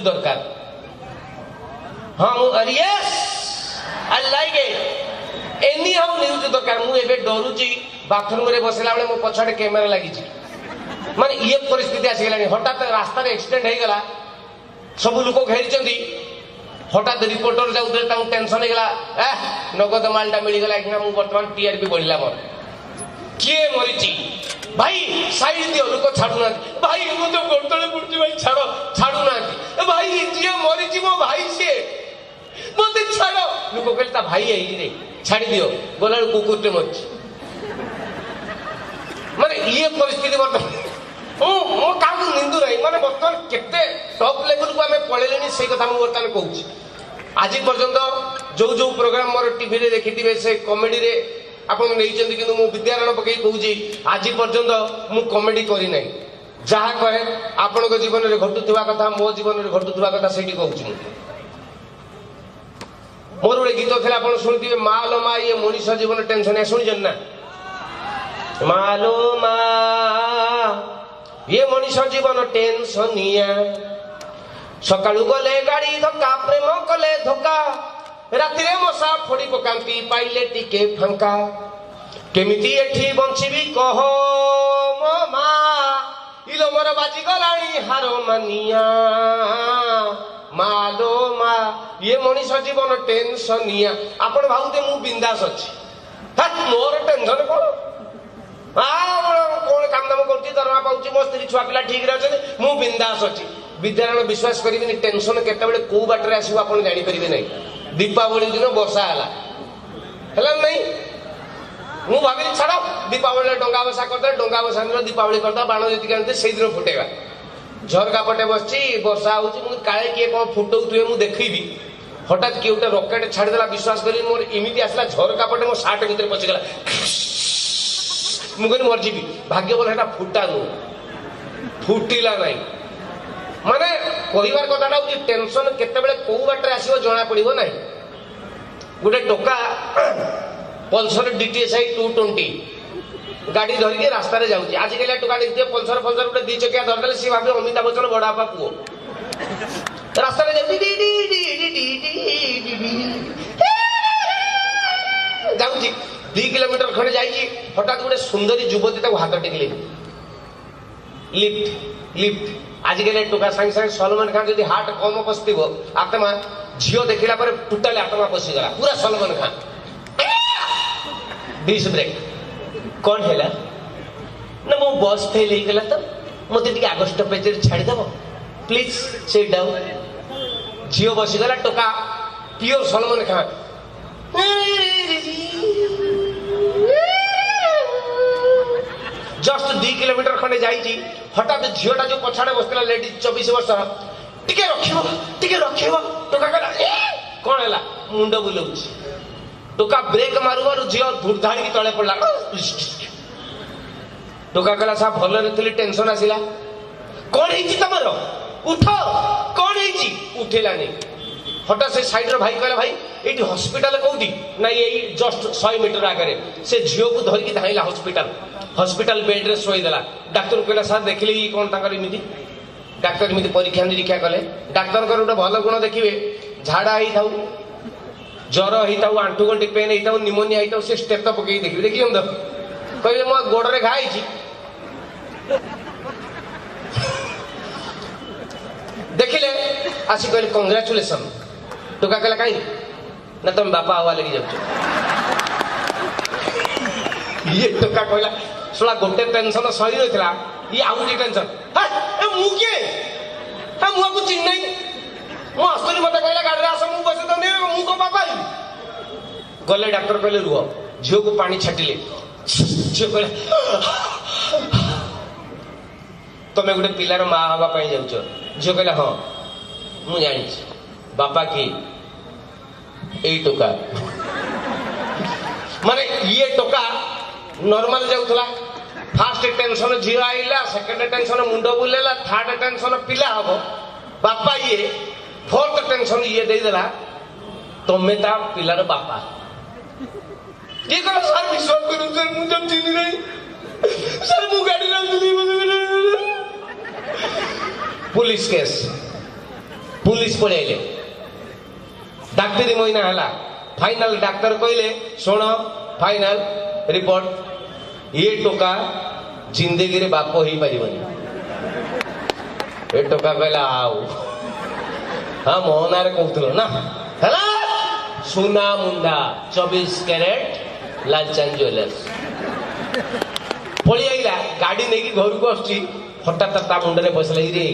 दरकार हाँ yes I like it any how news दरकार मुझे डरुची बाथरूम रे बसला बेले मो पछाड़े कैमेरा लगी माने ये परिस्थिति आसीगलानी हठात रास्ता एक्सीडेंट हो गला सब लोक घेरी हठात रिपोर्टर जाऊे टेंशन होगा नगद मालटा मिलगला मुझे बर्तमान टीआरपी बढ़ला मोर किए मरी भाई साइड दियो लोक छाड़ू ना भाई मुझे गोड़तले पड़ी भाई छाड़ छाड़ू ना भाई जी मरी मो भाई सी मत छाड़ लोक कहते भाई आई छाड़ी दियो गला कुकुरटे मरी माने ये परिस्थिति बर्तमान क्या निंदु ना माने बर्तमान केते टॉप लेवल को आम पलैले से कथा मुझे बर्तमान कहूँ आज पर्यंत जो जो प्रोग्राम मोर टीवी रे देखी से कॉमेडी रे आपन नहीं कि विद्यारण पकई कहूँ आज पर्यंत मु कॉमेडी करना जहाँ कहे आपण जीवन में घटुवा कथा मो जीवन में घटुवा कथा से कहूँ मोर गोटे गीत थे आप शुणुवे मालो मा ये मनीष जीवन टेंशन है शुणी ना मालो मा ये मनीष जीवन टेंशनिया सकाळु गले गाड़ी धक्का प्रेम कले धोका राति मशा फोड़ी पकांती पाइले टिके फांका केमिति एठी बंचिबी कह मो मा इलो मोर बाजी गलाणी हारो मानिया मालो मा ये मनीष जीवन टेंशनिया आपण भावते मु बिंदास अछि मोर टेंशन कोन कौन काम दाम कर दरमा पाऊँ मो स्त्री छुआ पिला ठीक रहे मु बिंदास अच्छी विद्यारण विश्वास करेंगे टेंशन केतबेले को बाटर आसो आप जानीपारे ना दीपावली दिन वर्षा है नहीं मु भाविली छाड़ दीपावली डंगा बसा करदे डंगा बसा दिन दीपावली करदा बाण जी आनते से दिन फुटेगा झरका पटे बस वर्षा होले किए कौन फुटाऊे मुझे देखी हठात किए गोटे रकेट छाड़देला विश्वास करी मोर एमती आसला झरका पटे मो सार्ट भीतर पशिगला मुझे मरजी भाग्य बोला फुटा नु फुटिला नहीं माने कहबार कथा हूँ टेंशन केतबेले कौ बाटर आसो जना पड़ो ना गोटे टोका पल्सर DTSI 220 गाड़ी धरिकी रास्ता जाऊँगी आजिकल टोका देखिए पल्सर फल्सर गोटे दी चकिया धरदे सी भाव अमिताभ बच्चन बड़ा बापा पुओ रास्ता जाऊँगी 2 किलोमीटर खंडे जाइए हठात गोटे सुंदरी युवती हाथ टेकिले लिफ्ट लिफ्ट आजिकल टोका सागे सागे सलमान खान जब हार्ट कम पशि आत्मा झील देखला टोटाली आत्मा पशिगला पूरा सलमान खान डिस ब्रेक कौन है ना मो बस फेल हो गला तो मत आग स्टपेज छाड़देव प्लीज सीट डाउन झील बसीगला टोका pure Salman Khan just 2 kilometre खंडे जाइए हठात झीलटा जो पछाड़े बसला लेडीज 24 वर्ष टिके रखियो टोका कहला कौन है मुंड बुलाऊ टोका ब्रेक मारू मारू झील धूड़धाड़ी तले पड़ा टोका कहला साहब भल थी टेंशन आसला कौन है तुम उठ कौन है उठेलानी हठात से साइड भाई कहला भाई ये हॉस्पिटल कौटी ना यही जस्ट 100 मीटर आगे से झील को धरिकी धाइला हॉस्पिटल बेड रे शोईदेला डाक्तर कहला सार देखिले कौन तक इमिति डाक्तर इमिति परीक्षा निरीक्षा कले डाक्तर गोटे भल गुण देखिए झाड़ा हो ज्वर हो आंठू गंठी पेन हो निमोनिया हो से स्टेप तो पकई देखिए देखिए तो कहे मो गोड़े घाई देखिले आसी कहले कंग्रेचुलेसन टोका कहला कहीं ना तुम बापा हवा लगी जाऊ ये टोका कहला सुला गोटे टेंशन सही रही ये आउ टेंशन मुझे मुझे चिन्ह नहीं मु आसुरी मत कहला गाड़ी आस मुझे बस तो नहीं मुझे कौन बापा गले डाक्तर कहले रुह झील को पानी छाटिले झील कहले तुम्हें गोटे पिलार माँ हाँवाई जाऊच झील कहला हाँ मुझे जानी बापा की यही टोका माने ये टोका नॉर्मल जाऊला फास्ट टेंशन झील आईला सेकंड टेंशन मुंड बुलेला थर्ड टेंशन पिला हम बापा ये फोर्थ टेंशन ये देदेला तुम्हें ता पिलार बापा ये कौन सार विश्वास करूँ सर मुझे चिन्ह नहीं सर मु गाड़ी पुलिस केस पुलिस पळेले डाक्टरी महीना हला फाइनल डाक्टर कहले सुन फाइनल रिपोर्ट ये टोका जिंदगी रे बाप हो पारिबनी ए टोका कहला आउ हाँ मोहना रे कहथलो ना हला सुना मुंडा 24 कैरेट लालचंद ज्वेलर्स पळी आइला गाड़ी नेकी घर को आछी हठात ता मुंडे बसले रे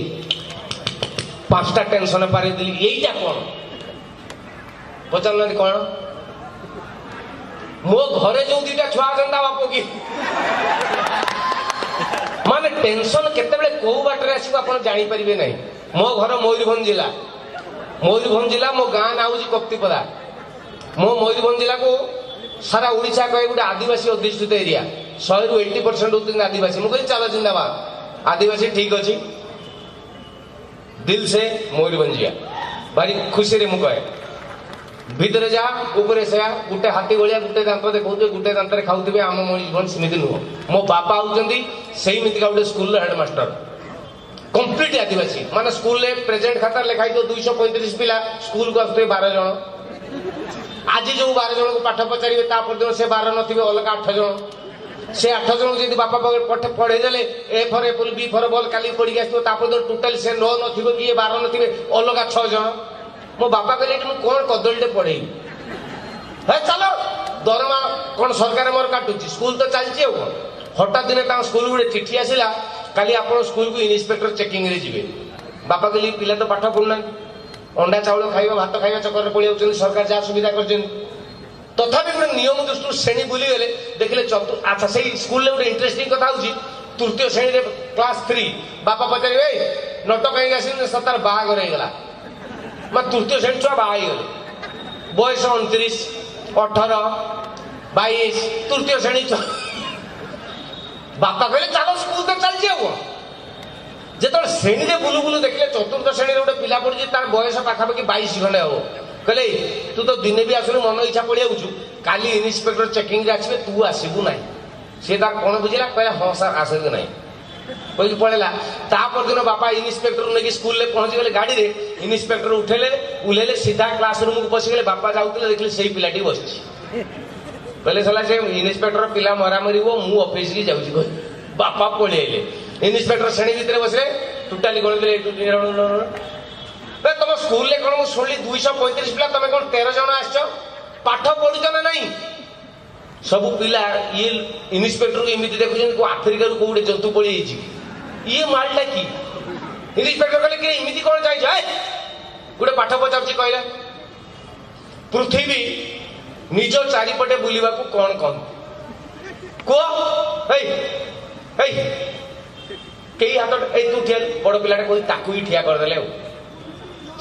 पांचटा टेंशन पारे दिली एईटा कोन पचारना कौन मो घरे जो दीटा छुआ अछंता बापो की माने टेंशन केतेबेले को बाटरे आसीबो आपण जानि परिबे नै मो घर मयूरभंज जिला मो गाँ ना हूँ कप्तिपदा मो मयूरभंज जिला को सारा ओडिशा कहे गोटे आदिवासी अधिष्ठित एरिया 100 ରୁ 80% होते आदिवासी मुझे चलो जिंदाबाद आदिवासी ठीक अच्छी दिल से मयूरभंजिया भारी खुशी रे मु कहे भीतर जा ऊपर से गोटे हाथी भाया गोटे दांत देखा गोटे दांत खाऊे आम मयूरभंज सेमती नुह मो बापा होती गोटे स्कूल हेडमास्टर कंप्लीट आदिवासी माने स्कूल रे प्रेजेंट खाता लिखाई 235 पिला स्कूल को आसुए 12 जन आज जो 12 जन को पाठ पचारे से 12 नथिबे अलग 8 जन से 8 जन जब बापा पढ़े देले A for apple B for ball काली पढ़ी आसो टोटाल से 9 नथिबे कि 12 नथिबे अलग 6 जन मो बापा कहले कि कौन कदलीटे पढ़े हे चलो दरमा कौन सरकार मोर काटुची स्कूल तो चलती हठात दिने स्कूल गोटे चिठी आसला काली आप स्कूल को इन्स्पेक्टर चेकिंग रे जीवे बापा कहले पिला तो पाठ पढ़ुना अंडा चाउल खाइबा भात खाइबा चक्कर पड़े जाऊँ सरकार जहाँ सुविधा कर तथापि गोटे नियम दृष्टि श्रेणी बुली गले देखले अच्छा से स्कूल गोटे इंटरेस्टिंग कथा हूँ तृतीय श्रेणी क्लास 3 बापा पचारे नट कहीं आस तार बाहागर होगा तृतीय श्रेणी छुआ बाहर बयस 29 18 22 तृतीय श्रेणी छुआ बापा कहले चलो स्कूल तो चलती हम जो श्रेणी में बुलू बुलू देखले चतुर्थ श्रेणी गोटे पिला पड़ी तार बयस पाखापाखि 22 खंडे हम कहले तू तो दिन भी आसू मन इच्छा पड़े जाऊँ काली इन्स्पेक्टर चेकिंग आसवे तू आसबू ना सी तार कौन बुझेगा कहला हाँ सार आसबू ना कही पड़ेगा तापरदिन बापा इन्स्पेक्टर नहीं स्कूल में पहुँची गले गाड़ी में इन्स्पेक्टर उठेले उल्लेले सीधा क्लास रूम को पशिगले बापा जाऊे देखले से पिलाटी बस कहले सला से इन्स्पेक्टर पिला मरामरी हो मु ऑफिस की जाऊँ बापा पड़े आइले इन्स्पेक्टर श्रेणी भितर बसले टोटाली गणित तुम स्कूल में कौन शुणी 235 पिला तुम कौन 13 जन आस पाठ पढ़ुच ना नहीं सब पिला ये इन्स्पेक्टर को एमती देखुं आफ्रिका कौटे जंतु पड़ी ये मालटा कि इन्स्पेक्टर कहले कि एमती कौन चाहिए गोटे पाठ पचार कहला पृथ्वी निज चारिपटे बुलवा कौन कहते कह कई हाथ तू ठिया बड़ पिलाटे कह ताकू ही ठिया करदे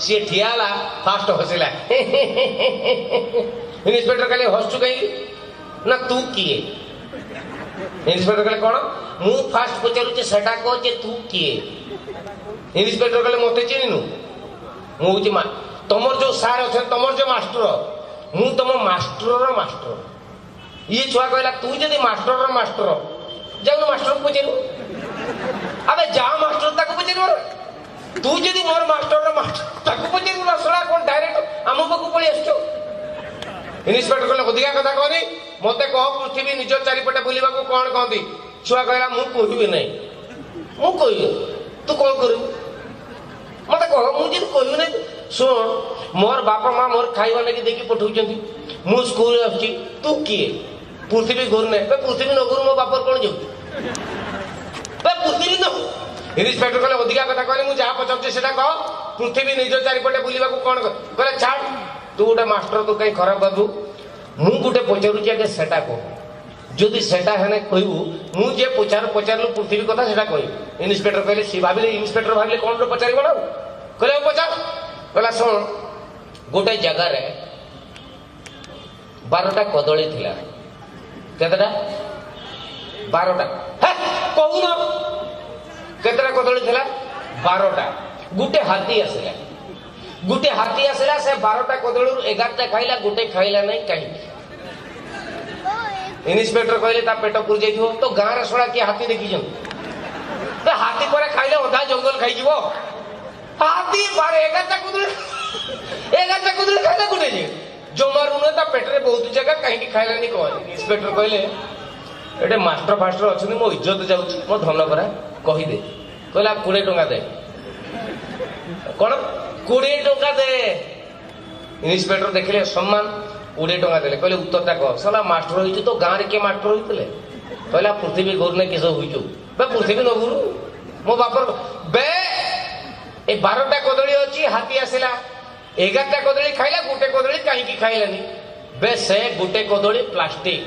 सी ठिया फास्ट हसला इन्स्पेक्टर कहले हसचु कहीं ना तू किए इन्स्पेक्टर कहले कौन मु फास्ट पचारूचे सेटा कहे तू किए इन्स्पेक्टर कहले मत चिन्हनु मुझे तुमर जो सार अच्छे तुमर जो मास्टर मु तुम मास्टर मास्टर ये छुआ कहला तू जदि मास्टर मास्टर जाऊन मास्टर को पचारू अबे जा मास्टर ताको पचारू तू जदि मोर मास्टर मास्टर ताको पचारू ना सला कौन डायरेक्ट आम पाखु पड़ी आस इन्स्पेक्टर कहले अधिका कथा कहनी मत कह पृथ्वी निज चारिपटे बुलवा कौन कहती छुआ कहला मु कहबी नहीं मु कह तू कौन करू मत कह मुझे कहबी नहीं शुण मोर बापा माँ मोर खाइबा लगी देखी पठाऊँ मु स्कूल आसुची तू किए पृथ्वी घूर ना पृथ्वी न घूर मो बापर कौन जाऊँ पृथ्वी न इन्स्पेक्टर कहले अधिका कथा कहनी मुझे जहाँ पचारे से कह पृथ्वी निज चारिपटे बुलवा कौन कहले छाड़ तू गोटे मास्टर तू कहीं खराब बाबू मु गोटे पचारूची आगे सेटा कह जदि सेटा है कहबू मुझे पचारू पृथ्वी कथा से कह इन्स्पेक्टर कहले सी भाविले इन्स्पेक्टर भाविले कौन पचार ना कहले पचार कहला शुण गोटे जगार 12टा कदली थिला केतटा 12टा कहून केतटा कदली थिला 12टा गोटे हाथी आसला से 12टा कदली 11टा खाइला गोटे खाइला नहीं कहीं इन्स्पेक्टर कहले ता पेट पुर जाइथिबो तो गाँ रे सड़ा कि हाथी देखिछन तो हाथी पर खाइले अधा जंगल खाई जीवो हाथी बारे एगारटा कुदुरी खाइले गुटे जे जमारू न ता पेट रे बहुत जगह कहीं की खाइलानी कहले इन्स्पेक्टर कहले एटे मास्टर फास्टर अछन मो इज्जत जाउची मो धन करा कहि दे कहला 20 टका दे कोन 20 टका दे इन्स्पेक्टर देखले सम्मान 20 टका देले कहले उत्तरटा कह साला मास्टर होइछु तो गाँ रे के मास्टर होइतले कहला पृथ्वी घूरने किस होइछु बे पृथ्वी न घूरू मो बापर बे ए 12टा कदली अछि हाथी आसिला 11टा कदली खाइला गुटे कदली काहे की खाइलानी बे से गुटे कदली प्लास्टिक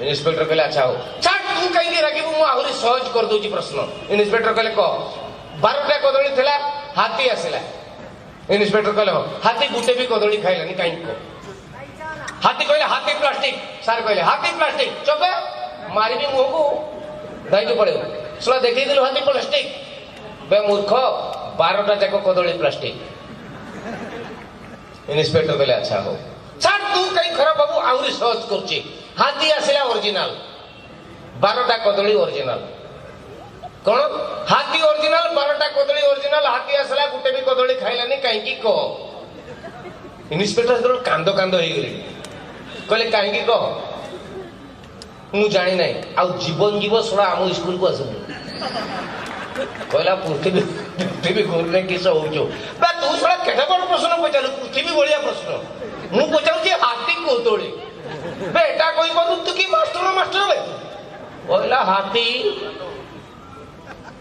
इन्स्पेक्टर कहले अच्छा हो छाड़ तू काहे की राखिबू मो आहुरी सहज कर दोची प्रश्न इन्स्पेक्टर कहले कह 12टा कदली थिला हाथी आसिला इन्स्पेक्टर कहले हो हाथी गुटे भी कदली खाइलानी काहे को हाथी कहले हाथी प्लास्टिक सर कहले हाथी प्लास्टिक चुप मारी भी मुंह को दाइजो पड़े सुला देखै दिलो हाथी प्लास्टिक बे मूर्ख 12टा जाक कदली प्लास्टिक इन्स्पेक्टर कहले अच्छा हो छाड़ तू कहीं खराब बाबू आउरी सहज करछि हाथी आसिला ओरिजिनल 12टा कदली ओरिजिनल कोन हाथी ओरिजिनल 12टा कदली ओरिजिनल हाथी आसिला गुटे भी कदली खाइलानी काहे की को इन्स्पेक्टर जरो कांदो कांदो हे गेले कहले काहे की को मु जानि नाही आ जीवन जीव सड़ा आम स्कूल को आसु कहला पृथ्वी घूरने किस होचो बा तू सड़ा केटा बड़ प्रश्न पचालु पृथ्वी बढ़िया प्रश्न मु पचाउ जे हाथी कोतोळे बेटा कोई बरु तू की मास्टर बे कहला हाथी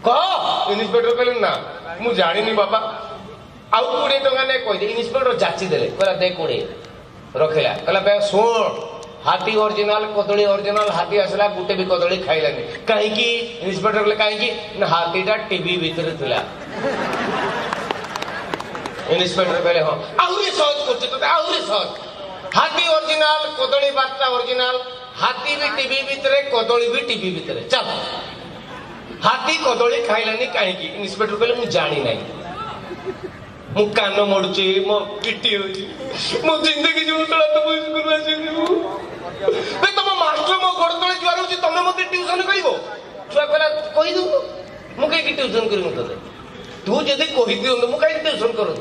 कह इन्स्पेक्टर कहले ना मु जानि नी बाबा आउ 20 टका ने कहि दे इन्स्पेक्टर जाची देले कहला दे 20 रखिला कहला बे सुन हाथी ओरिजिनल कदली ओरिजिनल हाथी आसला गुटे भी कदली खाइलानी काहे की इन्स्पेक्टर कहले काहे की ना हाथीटा टीवी भीतर थिला इन्स्पेक्टर कहले हां आउरी सहज करछ तो आउरी सहज हाथी ओरिजिनल कदली बातटा ओरिजिनल हाथी भी टीवी भीतर कदली भी टीवी भीतर चल हाथी कदली खाइलानी काहे की इन्स्पेक्टर कहले मु जानि नाही मु कान मोडुची मो पिटी होची मो जिंदगी जीवन तळा तो स्कूल आसी बे तम मास्टर मो घर तळे जुआर होची तमे मते ट्यूशन करिवो छुआ कहला कहि दउ मु कहि की ट्यूशन करिमु तते तू जदी कहि दियो मु कहि ट्यूशन करू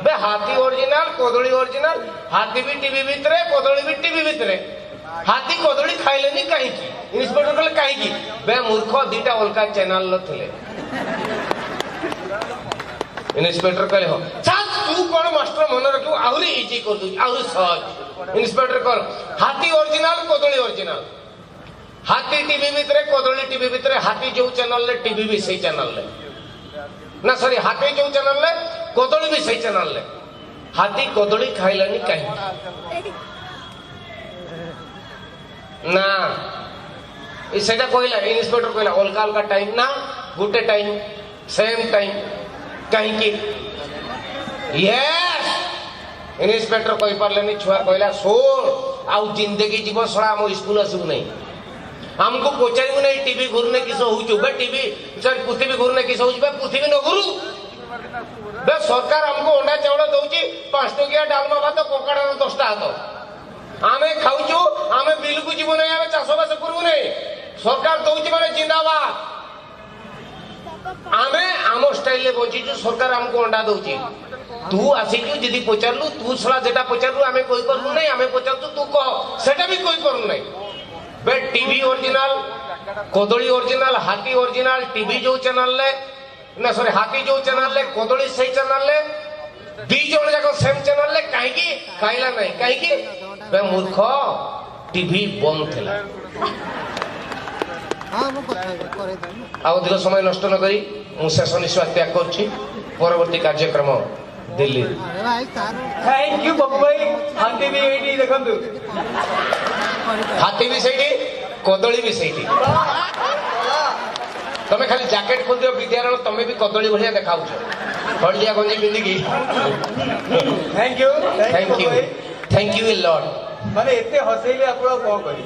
बे हाथी ओरिजिनल कदली ओरिजिनल हाथी भी टीवी भीतर कदली भी टीवी भीतर हाथी कदली खाइलेनी काहे की इन्स्पेक्टर कहले काहे की बे मूर्ख दीटा अलका चैनल ल थिले इन्स्पेक्टर कहले हो चल तू कोन मास्टर मन रखू आहुरी इजी कर दू आहुरी सहज इन्स्पेक्टर कर हाथी ओरिजिनल कदली ओरिजिनल हाथी टीवी भीतर कदली टीवी भीतर हाथी जो चैनल ले टीवी भी सही चैनल ले ना सॉरी हाथी जो चैनल ले कदली भी सही चैनल ले हाथी कदली खाइलानी काहे ना सेटा कहला इन्स्पेक्टर कहला अलगा अलगा टाइम ना गुटे टाइम सेम टाइम कहीं की यस इन्स्पेक्टर कहि पारलेनी छुआ कहला सोन आउ जिंदगी जीव सड़ा हम स्कूल आसु नहीं हमको पचारू नहीं टीवी घूरने किस होचु बे टीवी सर पृथ्वी घूरने किस होचु बे पृथ्वी न घूरू बे सरकार हमको अंडा चावल दउची 5 टकिया डालमा भात कोकाडा 10 टा हाथ आमे खाउचु आमे बिल को जीव नहीं आमे चाष बास करू नहीं सरकार दउची माने जिंदाबाद आमे आम स्टाइल ले बंचीचु सरकार हमको अंडा दउची तू आसीचु जदी पचारलु तू सला जेटा पचारलु आमे कोई करलु नहीं आमे पचारतु तू कह सेटा भी कोई करलु नहीं बे टीवी ओरिजिनल कदली ओरिजिनल हाथी ओरिजिनल टीवी जो चैनल ले ना सॉरी हाथी जो चैनल ले कदली सही चैनल ले दी जण जाको सेम चैनल ले काहे की खाइला नहीं काहे की बे मूर्ख टीवी बंद थिला अधिक समय नष्ट न करी मु शेष निश्वास त्याग करुछि परवर्ती कार्यक्रम दिल्ली थैंक यू बब्बू भाई हाथी भी एडी देखंतु हाथी भी सही कदली भी सही तमे खाली जैकेट खोल दियो विद्यारण तमे भी कदली बढ़िया देखाउछ हळदिया गंजी पिंदी थैंक यू लॉर्ड माने एते हसेइले आपण को करी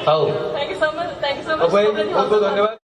how thank you so much भाई बहुत बहुत धन्यवाद।